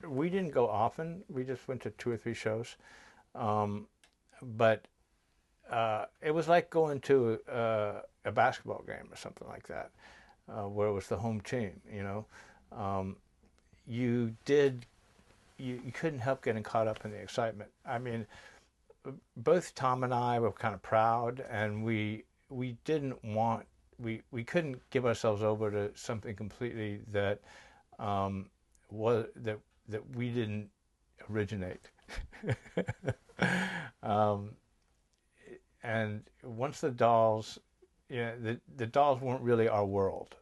we didn't go often. We just went to 2 or 3 shows. Um, but it was like going to a basketball game or something like that, where it was the home team. Um, you did you couldn't help getting caught up in the excitement. I mean, both Tom and I were kind of proud, and we didn't want we couldn't give ourselves over to something completely that um, was that we didn't originate. um, and once the dolls, the dolls weren't really our world.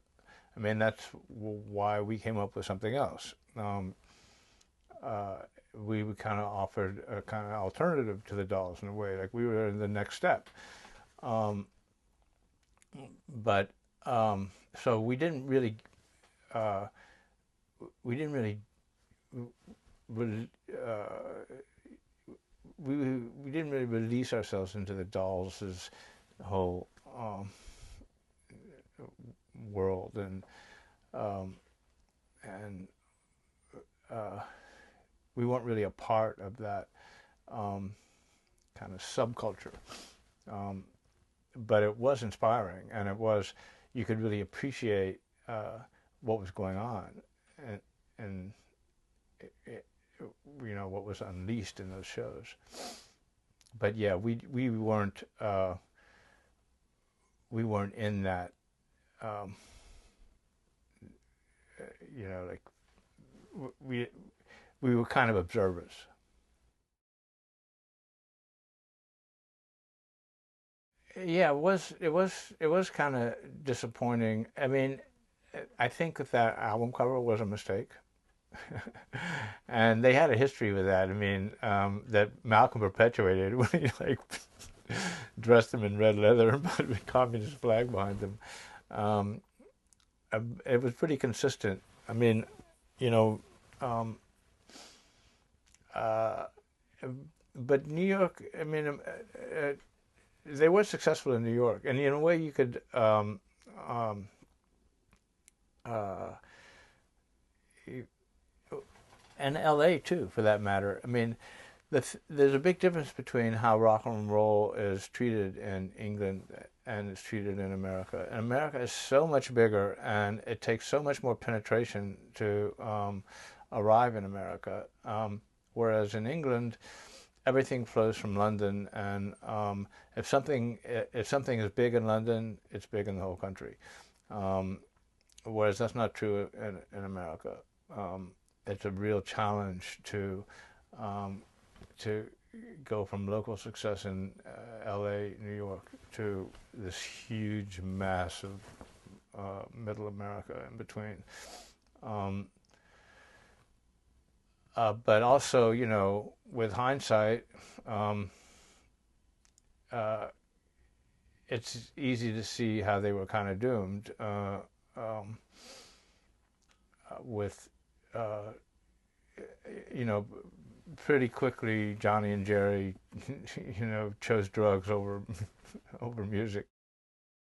I mean, that's why we came up with something else. Uh, we kind of offered a kind of alternative to the dolls in a way, like we were in the next step. Um, but so uh, we didn't really uh, we didn't really release ourselves into the dolls' whole world, um, and uh, we weren't really a part of that um, kind of subculture. Um, but it was inspiring, and you could really appreciate what was going on, and it, what was unleashed in those shows. But yeah, we weren't in that, um, like we we were kind of observers. Yeah, it was kind of disappointing. I mean, I think that album cover was a mistake. And they had a history with that. I mean, that Malcolm perpetuated when he like dressed them in red leather and put a communist flag behind them. Um, it was pretty consistent. I mean, you know, um, uh, but New York. I mean, they were successful in New York, and in a way, you could. Um, uh, and L.A. too, for that matter. I mean, there's a big difference between how rock and roll is treated in England and is treated in America. And America is so much bigger, and it takes so much more penetration to arrive in America. Whereas in England, everything flows from London, and if something is big in London, it's big in the whole country. Um, Whereas that's not true in America. Um, it's a real challenge um, to go from local success in L.A., New York, to this huge mass of Middle America in between. Um, but also, with hindsight, um, uh, it's easy to see how they were kind of doomed um, with, uh, you know, pretty quickly Johnny and Jerry, chose drugs over over music.